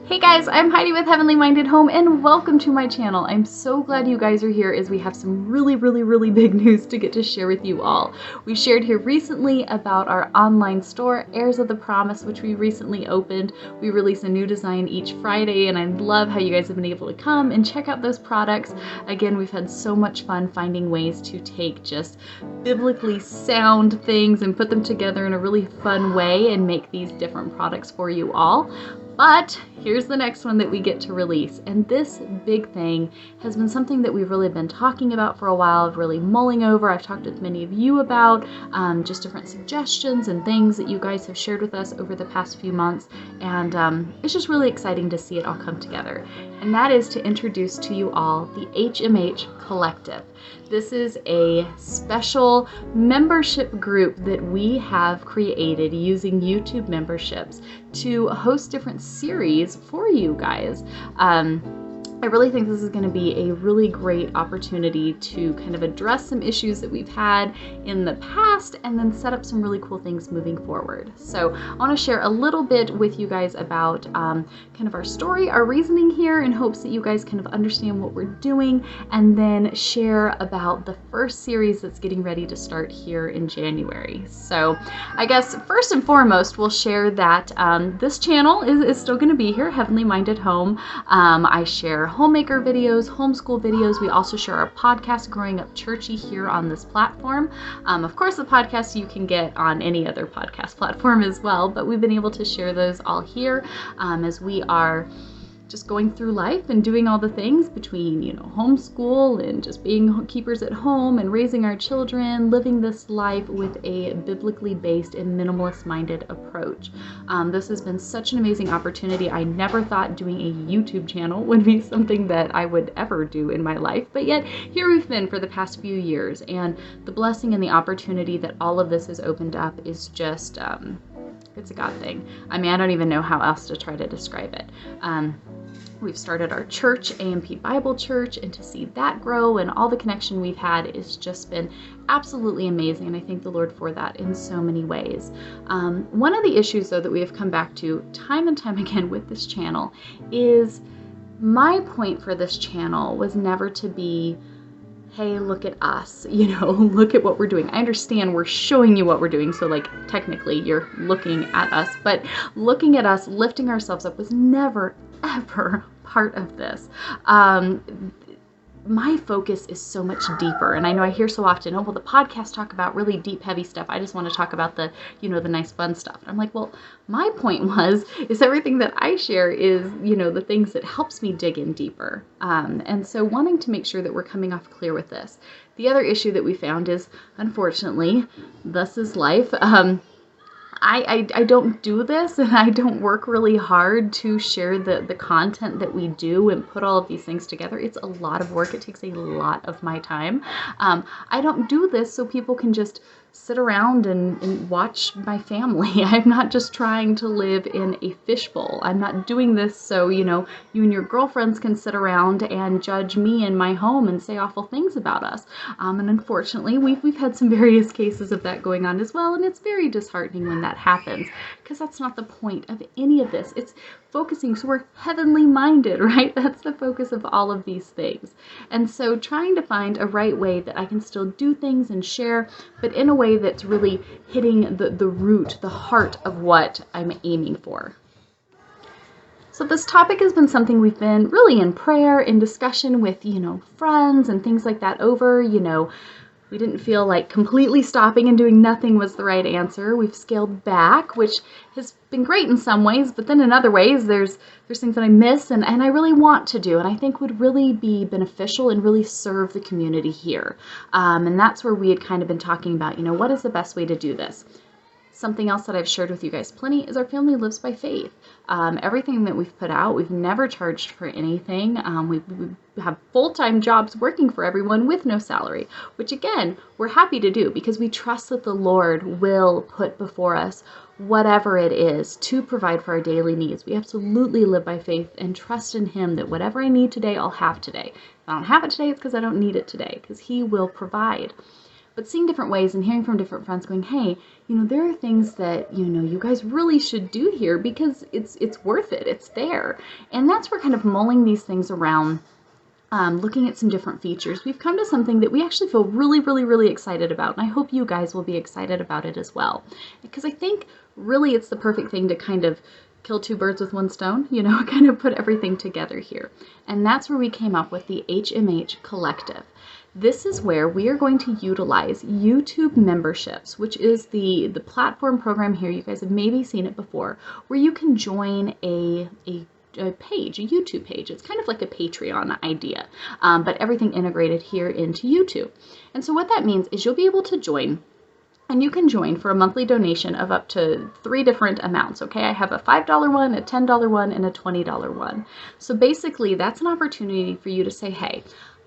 Hey guys, I'm Heidi with Heavenly Minded Home and welcome to my channel. I'm so glad you guys are here as we have some really big news to get to share with you all. We shared here recently about our online store, Heirs of the Promise, which we recently opened. We release a new design each Friday and I love how you guys have been able to come and check out those products. Again, we've had so much fun finding ways to take just biblically sound things and put them together in a really fun way and make these different products for you all. But here's the next one that we get to release. And this big thing has been something that we've really been talking about for a while, really mulling over. I've talked with many of you about just different suggestions and things that you guys have shared with us over the past few months. And it's just really exciting to see it all come together. And that is to introduce to you all the HMH Collective. This is a special membership group that we have created using YouTube memberships to host different series for you guys. I really think this is going to be a really great opportunity to kind of address some issues that we've had in the past and then set up some really cool things moving forward. So I want to share a little bit with you guys about kind of our story, our reasoning here, in hopes that you guys kind of understand what we're doing, and then share about the first series that's getting ready to start here in January. So I guess first and foremost, we'll share that this channel is still going to be here, Heavenly Minded Home. I share homemaker videos, homeschool videos. We also share our podcast, Growing Up Churchy, here on this platform. Of course, the podcast you can get on any other podcast platform as well, but we've been able to share those all here as we are just going through life and doing all the things between, homeschool and just being keepers at home and raising our children, living this life with a biblically based and minimalist minded approach. This has been such an amazing opportunity. I never thought doing a YouTube channel would be something that I would ever do in my life, but yet here we've been for the past few years, and the blessing and the opportunity that all of this has opened up is just, it's a God thing. I mean, I don't even know how else to try to describe it. We've started our church, AMP Bible Church, and to see that grow and all the connection we've had has just been absolutely amazing, and I thank the Lord for that in so many ways. One of the issues, though, that we have come back to time and time again with this channel is my point for this channel was never to be, hey, look at us, look at what we're doing. I understand we're showing you what we're doing, so like technically you're looking at us, but looking at us, lifting ourselves up was never, ever part of this. My focus is so much deeper, and I know I hear so often, oh, well, the podcasts talk about really deep, heavy stuff. I just want to talk about the, the nice, fun stuff. And I'm like, well, my point is everything that I share is, the things that helps me dig in deeper. And so wanting to make sure that we're coming off clear with this. The other issue that we found is, unfortunately, thus is life. I don't do this, and I don't work really hard to share the content that we do and put all of these things together. It's a lot of work. It takes a lot of my time. I don't do this so people can just sit around and watch my family. I'm not just trying to live in a fishbowl. I'm not doing this so, you and your girlfriends can sit around and judge me and my home and say awful things about us. And unfortunately, we've had some various cases of that going on as well, and it's very disheartening when that happens, because that's not the point of any of this. It's focusing, so we're heavenly minded, right? That's the focus of all of these things. And so trying to find a right way that I can still do things and share, but in a way that's really hitting the root, the heart of what I'm aiming for. So this topic has been something we've been really in prayer, in discussion with, friends and things like that over, we didn't feel like completely stopping and doing nothing was the right answer. We've scaled back, which has been great in some ways, but then in other ways, there's things that I miss and I really want to do, and I think would really be beneficial and really serve the community here. And that's where we had kind of been talking about, what is the best way to do this? Something else that I've shared with you guys plenty is our family lives by faith. Everything that we've put out, we've never charged for anything. We have full-time jobs working for everyone with no salary, which again, we're happy to do because we trust that the Lord will put before us whatever it is to provide for our daily needs. We absolutely live by faith and trust in Him that whatever I need today, I'll have today. If I don't have it today, it's because I don't need it today, because He will provide. but seeing different ways and hearing from different friends going, hey, there are things that, you guys really should do here because it's worth it. It's there. And that's where kind of mulling these things around, looking at some different features, we've come to something that we actually feel really, really, really excited about. And I hope you guys will be excited about it as well. Because I think really it's the perfect thing to kind of kill two birds with one stone, kind of put everything together here. And that's where we came up with the HMH Collective. This is where we are going to utilize YouTube memberships, which is the platform program here. You guys have maybe seen it before, where you can join a page, a YouTube page. It's kind of like a Patreon idea, but everything integrated here into YouTube. And so what that means is you'll be able to join, and you can join for a monthly donation of up to 3 different amounts, okay? I have a $5 one, a $10 one, and a $20 one. So basically, that's an opportunity for you to say, hey,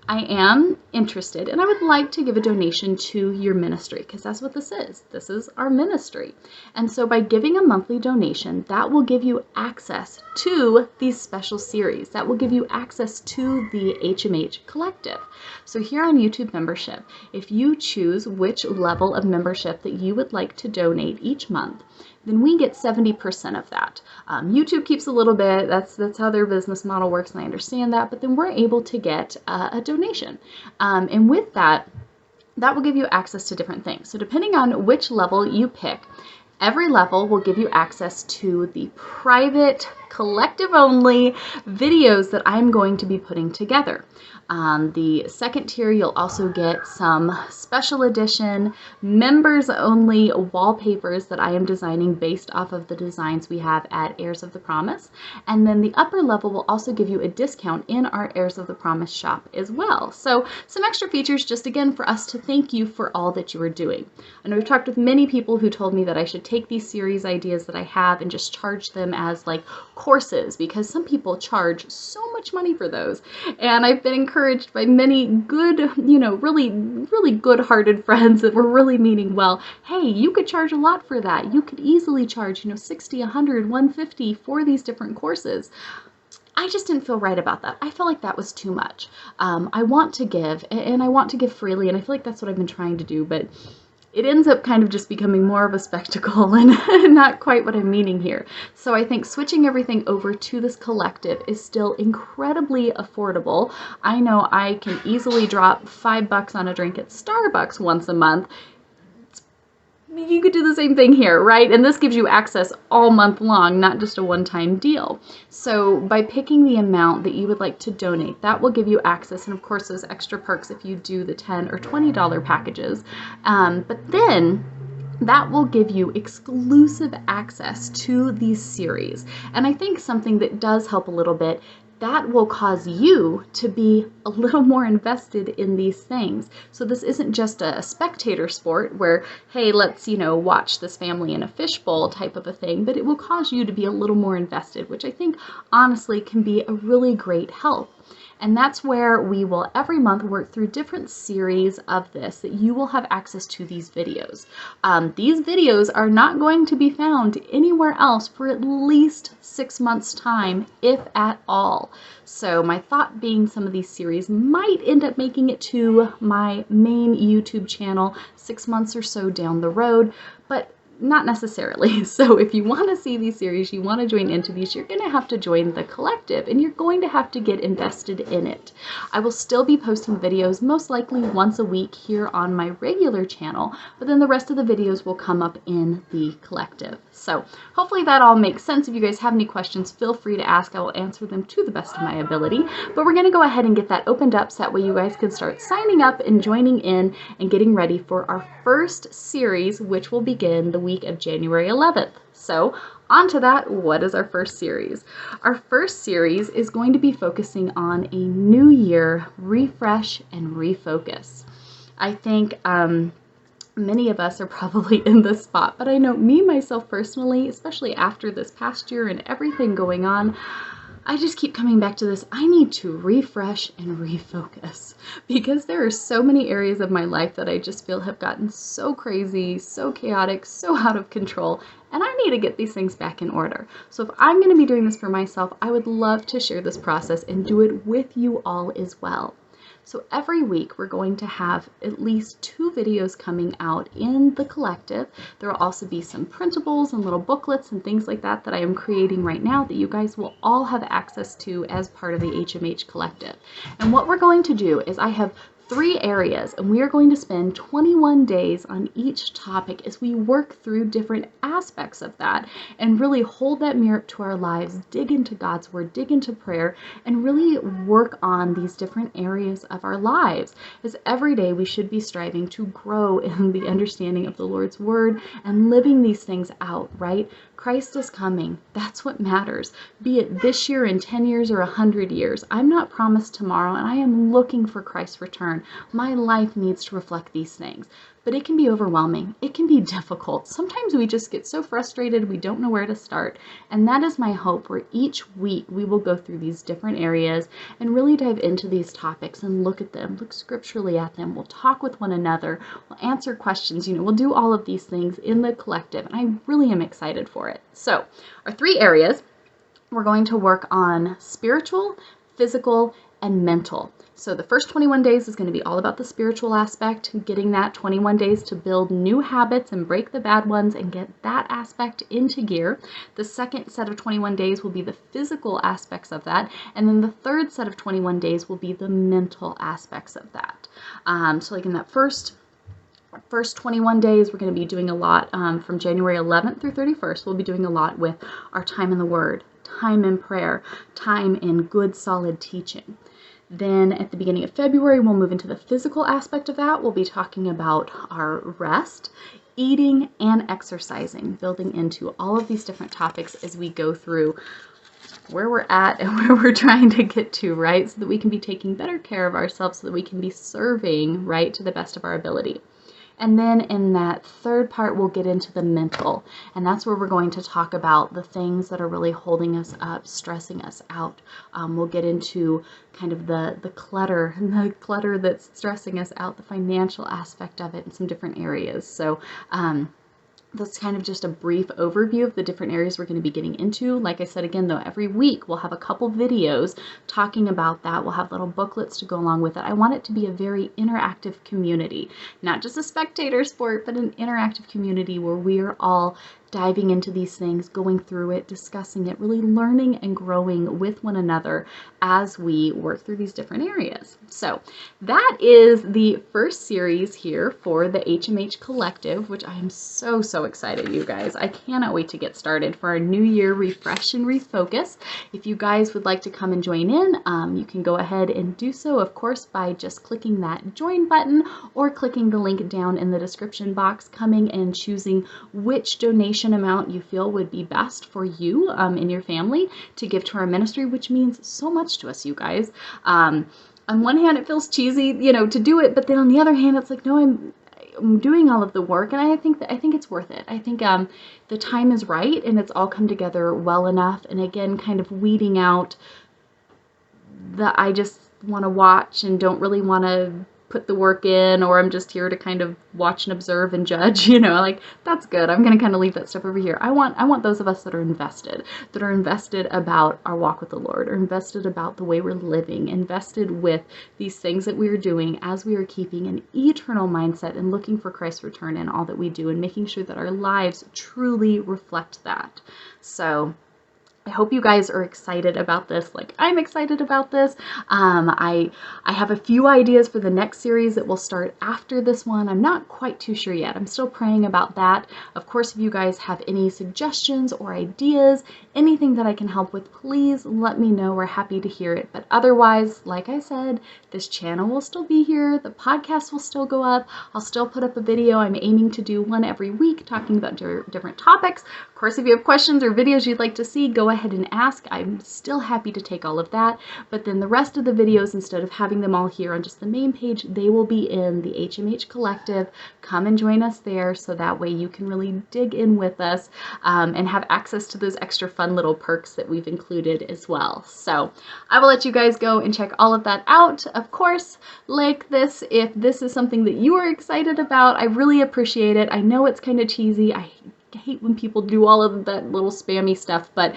I am interested and I would like to give a donation to your ministry, because that's what this is. This is our ministry. And so by giving a monthly donation, that will give you access to these special series. That will give you access to the HMH Collective. So here on YouTube membership, if you choose which level of membership that you would like to donate each month, then we get 70% of that. YouTube keeps a little bit, that's how their business model works, and I understand that, but then we're able to get a donation. And with that, that will give you access to different things. So depending on which level you pick, every level will give you access to the private, collective-only videos that I'm going to be putting together. The second tier, you'll also get some special edition, members-only wallpapers that I am designing based off of the designs we have at Heirs of the Promise. And then the upper level will also give you a discount in our Heirs of the Promise shop as well. So some extra features just, again, for us to thank you for all that you are doing. I know we've talked with many people who told me that I should take these series ideas that I have and just charge them as like courses, because some people charge so much money for those. And I've been encouraged by many good, really, really good-hearted friends that were really meaning well. Hey, you could charge a lot for that. You could easily charge, 60, 100, 150 for these different courses. I just didn't feel right about that. I felt like that was too much. I want to give, and I want to give freely, and I feel like that's what I've been trying to do, but it ends up kind of just becoming more of a spectacle and not quite what I'm meaning here. So I think switching everything over to this collective is still incredibly affordable. I know I can easily drop $5 on a drink at Starbucks once a month. You could do the same thing here, right? And this gives you access all month long, not just a one-time deal. So by picking the amount that you would like to donate, that will give you access, and of course those extra perks if you do the $10 or $20 packages. But then that will give you exclusive access to these series. And I think something that does help a little bit, that will cause you to be a little more invested in these things. So this isn't just a spectator sport where, hey, let's, watch this family in a fishbowl type of a thing, but it will cause you to be a little more invested, which I think honestly can be a really great help. And that's where we will every month work through different series of this that you will have access to these videos. These videos are not going to be found anywhere else for at least 6 months' time, if at all. So my thought being some of these series might end up making it to my main YouTube channel 6 months or so down the road, but not necessarily. So if you want to see these series, you want to join into these, you're going to have to join the collective and you're going to have to get invested in it. I will still be posting videos most likely once a week here on my regular channel, but then the rest of the videos will come up in the collective. So hopefully that all makes sense. If you guys have any questions, feel free to ask. I will answer them to the best of my ability, but we're going to go ahead and get that opened up so that way you guys can start signing up and joining in and getting ready for our first series, which will begin the week of January 11th. So on to that, what is our first series? Our first series is going to be focusing on a new year refresh and refocus. I think many of us are probably in this spot, but I know me, myself personally, especially after this past year and everything going on, I just keep coming back to this. I need to refresh and refocus because there are so many areas of my life that I just feel have gotten so crazy, so chaotic, so out of control, and I need to get these things back in order. So if I'm going to be doing this for myself, I would love to share this process and do it with you all as well. So every week we're going to have at least 2 videos coming out in the collective. There will also be some printables and little booklets and things like that that I am creating right now that you guys will all have access to as part of the HMH Collective. And what we're going to do is I have 3 areas, and we are going to spend 21 days on each topic as we work through different aspects of that and really hold that mirror to our lives, dig into God's Word, dig into prayer, and really work on these different areas of our lives. As every day we should be striving to grow in the understanding of the Lord's Word and living these things out, right? Christ is coming. That's what matters. Be it this year, in 10 years, or 100 years. I'm not promised tomorrow, and I am looking for Christ's return. My life needs to reflect these things. But it can be overwhelming. It can be difficult. Sometimes we just get so frustrated we don't know where to start. And that is my hope, where each week we will go through these different areas and really dive into these topics and look at them, look scripturally at them. We'll talk with one another. We'll answer questions. We'll do all of these things in the collective. And I really am excited for it. So our 3 areas, we're going to work on spiritual, physical, and mental. So the first 21 days is going to be all about the spiritual aspect, getting that 21 days to build new habits and break the bad ones and get that aspect into gear. The second set of 21 days will be the physical aspects of that. And then the third set of 21 days will be the mental aspects of that. So like in that first 21 days, we're going to be doing a lot from January 11th through 31st. We'll be doing a lot with our time in the Word, time in prayer, time in good, solid teaching. Then at the beginning of February, we'll move into the physical aspect of that. We'll be talking about our rest, eating, and exercising, building into all of these different topics as we go through where we're at and where we're trying to get to, right? So that we can be taking better care of ourselves, so that we can be serving, right, to the best of our ability. And then in that third part, we'll get into the mental. And that's where we're going to talk about the things that are really holding us up, stressing us out. We'll get into kind of the clutter that's stressing us out, the financial aspect of it, and some different areas. So that's kind of just a brief overview of the different areas we're going to be getting into. Like I said again, though, every week we'll have a couple videos talking about that. We'll have little booklets to go along with it. I want it to be a very interactive community, not just a spectator sport, but an interactive community where we are all diving into these things, going through it, discussing it, really learning and growing with one another as we work through these different areas. So that is the first series here for the HMH Collective, which I am so excited, you guys. I cannot wait to get started for our new year refresh and refocus. If you guys would like to come and join in, you can go ahead and do so, of course, by just clicking that join button or clicking the link down in the description box, coming and choosing which donation amount you feel would be best for you and your family to give to our ministry, which means so much to us, you guys. On one hand, it feels cheesy, to do it, but then on the other hand, it's like, no, I'm doing all of the work, and I think it's worth it. I think the time is right, and it's all come together well enough. And again, kind of weeding out the I just want to watch and don't really want to put the work in, or I'm just here to kind of watch and observe and judge, like that's good. I'm going to kind of leave that stuff over here. I want those of us that are invested about our walk with the Lord, or invested about the way we're living, invested with these things that we are doing as we are keeping an eternal mindset and looking for Christ's return in all that we do and making sure that our lives truly reflect that. So I hope you guys are excited about this, like I'm excited about this. I have a few ideas for the next series that will start after this one. I'm not quite too sure yet. I'm still praying about that. Of course, if you guys have any suggestions or ideas, anything that I can help with, please let me know. We're happy to hear it. But otherwise, like I said, this channel will still be here. The podcast will still go up. I'll still put up a video. I'm aiming to do one every week talking about different topics. Of course, if you have questions or videos you'd like to see, go ahead and ask. I'm still happy to take all of that. But then the rest of the videos, instead of having them all here on just the main page, they will be in the HMH Collective. Come and join us there, so that way you can really dig in with us and have access to those extra fun little perks that we've included as well. So I will let you guys go and check all of that out. Of course, like this, if this is something that you are excited about, I really appreciate it. I know it's kind of cheesy. I hate when people do all of that little spammy stuff, but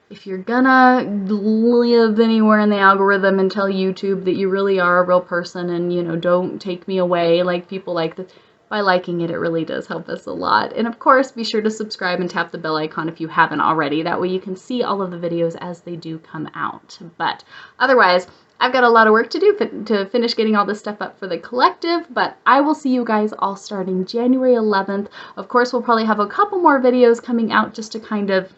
if you're gonna live anywhere in the algorithm and tell YouTube that you really are a real person and, you know, don't take me away like people like this, by liking it, it really does help us a lot. And of course, be sure to subscribe and tap the bell icon if you haven't already. That way you can see all of the videos as they do come out. But otherwise, I've got a lot of work to do to finish getting all this stuff up for the collective, but I will see you guys all starting January 11th. Of course, we'll probably have a couple more videos coming out just to kind of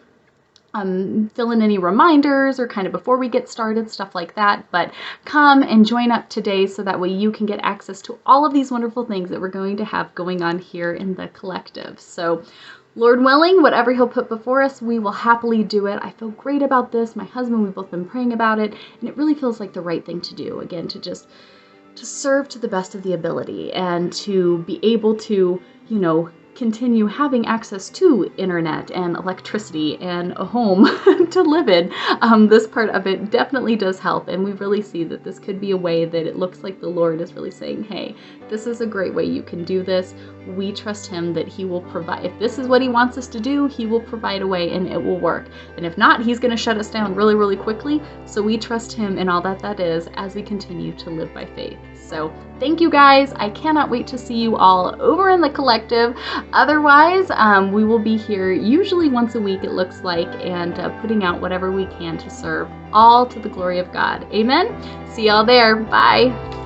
fill in any reminders or kind of before we get started, stuff like that. But come and join up today so that way you can get access to all of these wonderful things that we're going to have going on here in the collective. So Lord willing, whatever he'll put before us, we will happily do it. I feel great about this. My husband, we've both been praying about it, and it really feels like the right thing to do. Again, to serve to the best of the ability and to be able to, you know, continue having access to internet and electricity and a home to live in. This part of it definitely does help, and we really see that this could be a way that it looks like the Lord is really saying, hey, this is a great way you can do this. We trust him that he will provide. If this is what he wants us to do, he will provide a way and it will work. And if not, he's going to shut us down really, really quickly. So we trust him in all that is as we continue to live by faith. So thank you guys. I cannot wait to see you all over in the collective. Otherwise, we will be here usually once a week, it looks like, and putting out whatever we can to serve all to the glory of God. Amen. See y'all there. Bye.